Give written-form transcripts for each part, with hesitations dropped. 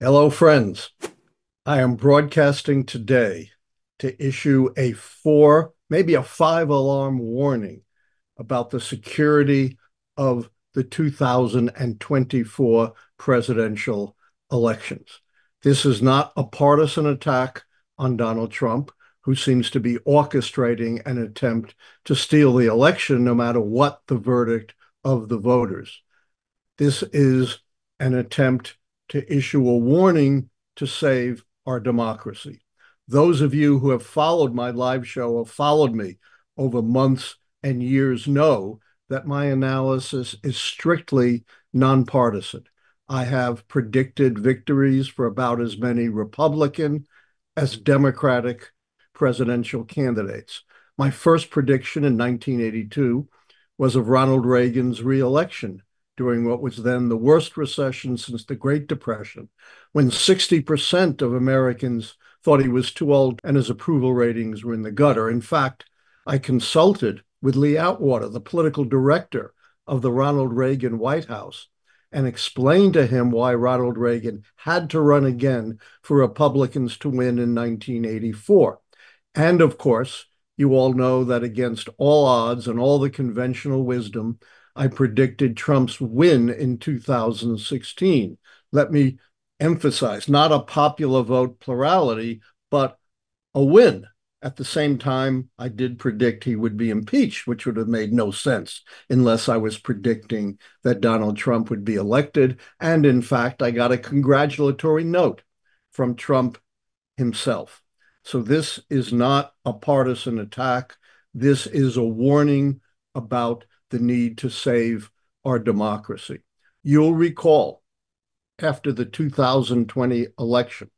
Hello, friends. I am broadcasting today to issue a four, maybe a five-alarm warning about the security of the 2024 presidential elections. This is not a partisan attack on Donald Trump, who seems to be orchestrating an attempt to steal the election, no matter what the verdict of the voters. This is an attempt to issue a warning to save our democracy. Those of you who have followed my live show or followed me over months and years know that my analysis is strictly nonpartisan. I have predicted victories for about as many Republican as Democratic presidential candidates. My first prediction in 1982 was of Ronald Reagan's reelection during what was then the worst recession since the Great Depression, when 60% of Americans thought he was too old and his approval ratings were in the gutter. In fact, I consulted with Lee Atwater, the political director of the Ronald Reagan White House, and explained to him why Ronald Reagan had to run again for Republicans to win in 1984. And of course, you all know that against all odds and all the conventional wisdom, I predicted Trump's win in 2016. Let me emphasize, not a popular vote plurality, but a win. At the same time, I did predict he would be impeached, which would have made no sense unless I was predicting that Donald Trump would be elected. And in fact, I got a congratulatory note from Trump himself. So this is not a partisan attack. This is a warning about the need to save our democracy. You'll recall after the 2020 election,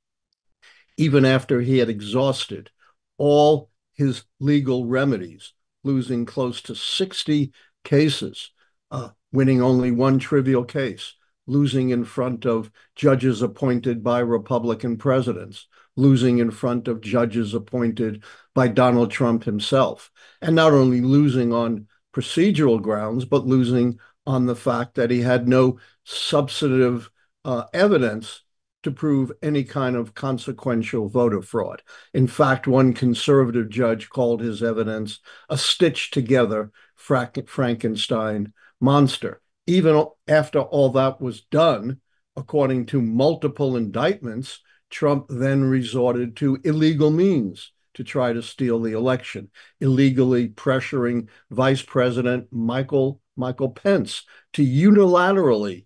even after he had exhausted all his legal remedies, losing close to 60 cases, winning only one trivial case, losing in front of judges appointed by Republican presidents, losing in front of judges appointed by Donald Trump himself, and not only losing on procedural grounds, but losing on the fact that he had no substantive evidence to prove any kind of consequential voter fraud. In fact, one conservative judge called his evidence a stitched together Frankenstein monster. Even after all that was done, according to multiple indictments, Trump then resorted to illegal means to try to steal the election, illegally pressuring Vice President Michael Pence to unilaterally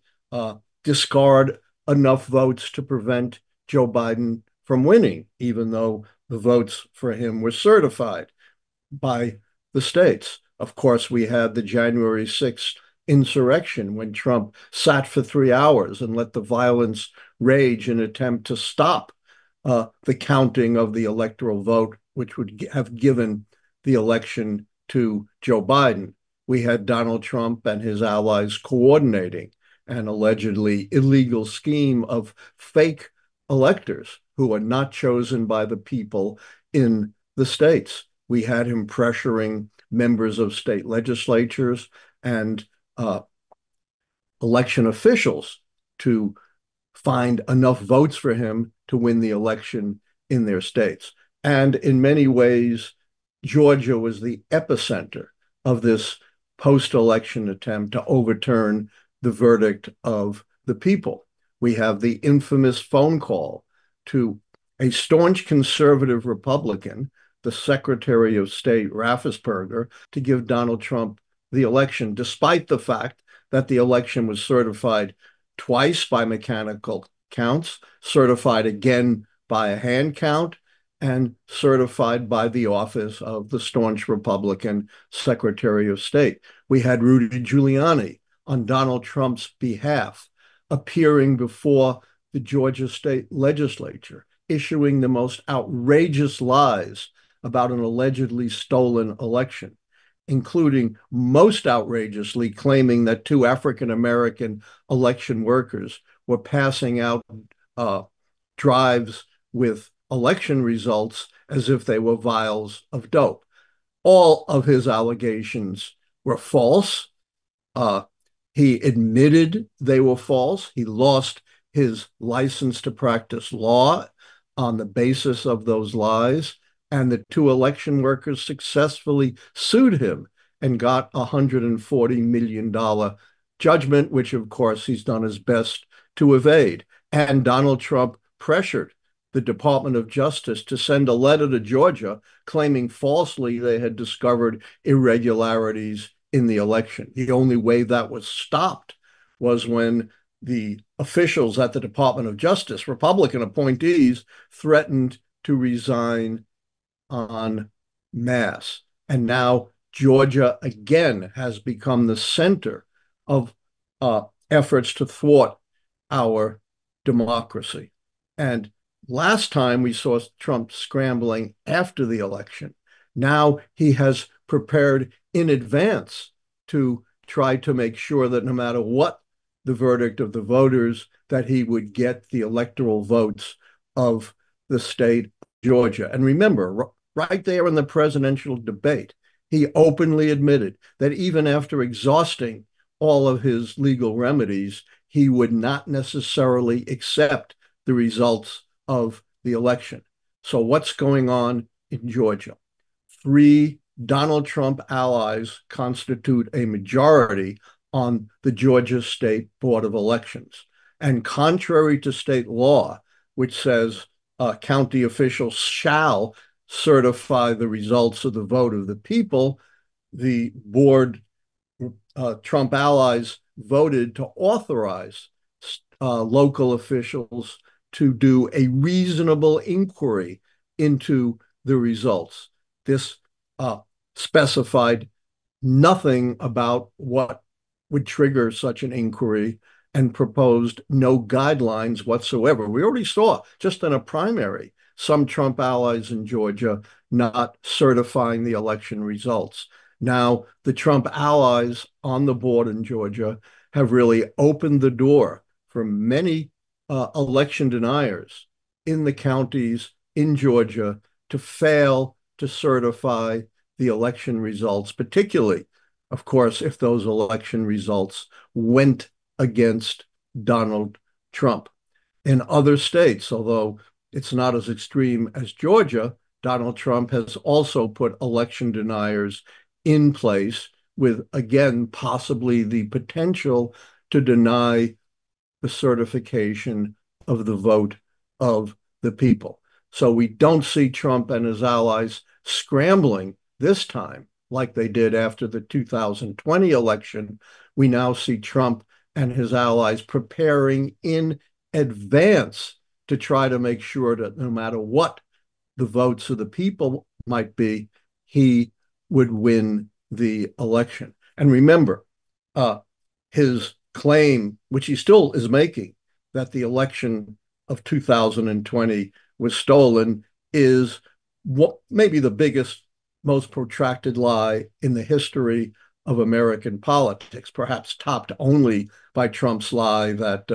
discard enough votes to prevent Joe Biden from winning, even though the votes for him were certified by the states. Of course, we had the January 6th insurrection when Trump sat for 3 hours and let the violence rage in an attempt to stop the counting of the electoral vote, which would have given the election to Joe Biden. We had Donald Trump and his allies coordinating an allegedly illegal scheme of fake electors who are not chosen by the people in the states. We had him pressuring members of state legislatures and election officials to find enough votes for him to win the election in their states. And in many ways, Georgia was the epicenter of this post-election attempt to overturn the verdict of the people. We have the infamous phone call to a staunch conservative Republican, the Secretary of State Raffensperger, to give Donald Trump the election, despite the fact that the election was certified twice by mechanical counts, certified again by a hand count, and certified by the office of the staunch Republican Secretary of State. We had Rudy Giuliani on Donald Trump's behalf appearing before the Georgia state legislature, issuing the most outrageous lies about an allegedly stolen election, including most outrageously claiming that two African-American election workers were passing out drives with election results as if they were vials of dope. All of his allegations were false. He admitted they were false. He lost his license to practice law on the basis of those lies. And the two election workers successfully sued him and got a $140 million judgment, which, of course, he's done his best to evade. And Donald Trump pressured the Department of Justice to send a letter to Georgia claiming falsely they had discovered irregularities in the election. The only way that was stopped was when the officials at the Department of Justice, Republican appointees, threatened to resign en masse. And now Georgia again has become the center of efforts to thwart our democracy. And last time we saw Trump scrambling after the election. Now he has prepared in advance to try to make sure that no matter what the verdict of the voters, that he would get the electoral votes of the state of Georgia. And remember, right there in the presidential debate, he openly admitted that even after exhausting all of his legal remedies, he would not necessarily accept the results of the election. So what's going on in Georgia? 3 Donald Trump allies constitute a majority on the Georgia State Board of Elections. And contrary to state law, which says county officials shall certify the results of the vote of the people, the board, Trump allies voted to authorize local officials to do a reasonable inquiry into the results. This specified nothing about what would trigger such an inquiry and proposed no guidelines whatsoever. We already saw, just in a primary, some Trump allies in Georgia not certifying the election results. Now, the Trump allies on the board in Georgia have really opened the door for many election deniers in the counties in Georgia to fail to certify the election results, particularly, of course, if those election results went against Donald Trump. In other states, although it's not as extreme as Georgia, Donald Trump has also put election deniers in place with, again, possibly the potential to deny the certification of the vote of the people. So we don't see Trump and his allies scrambling this time like they did after the 2020 election. We now see Trump and his allies preparing in advance to try to make sure that no matter what the votes of the people might be, he would win the election. And remember, his claim, which he still is making, that the election of 2020 was stolen, is what maybe the biggest, most protracted lie in the history of American politics, perhaps topped only by Trump's lie that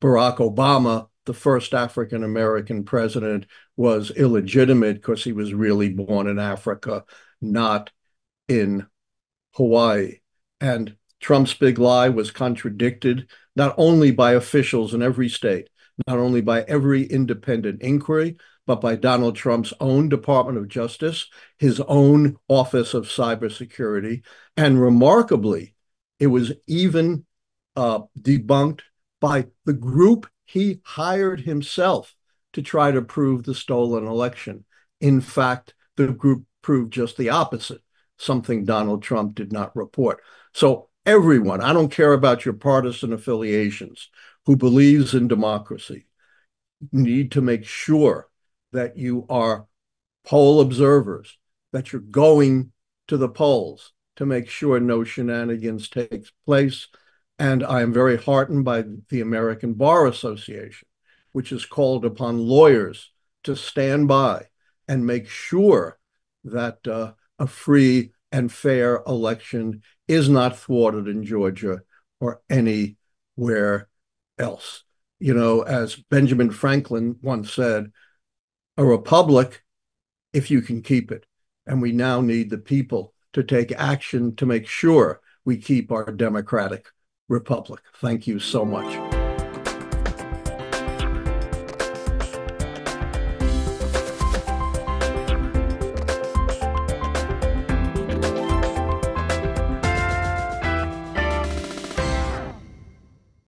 Barack Obama, the first African-American president, was illegitimate because he was really born in Africa, not in Hawaii. And Trump's big lie was contradicted not only by officials in every state, not only by every independent inquiry, but by Donald Trump's own Department of Justice, his own Office of Cybersecurity. And remarkably, it was even debunked by the group he hired himself to try to prove the stolen election. In fact, the group proved just the opposite, something Donald Trump did not report. So everyone, I don't care about your partisan affiliations, who believes in democracy, need to make sure that you are poll observers, that you're going to the polls to make sure no shenanigans takes place. And I am very heartened by the American Bar Association, which has called upon lawyers to stand by and make sure that a free and fair election is not thwarted in Georgia or anywhere else. You know, as Benjamin Franklin once said, a republic if you can keep it. And we now need the people to take action to make sure we keep our democratic republic. Thank you so much.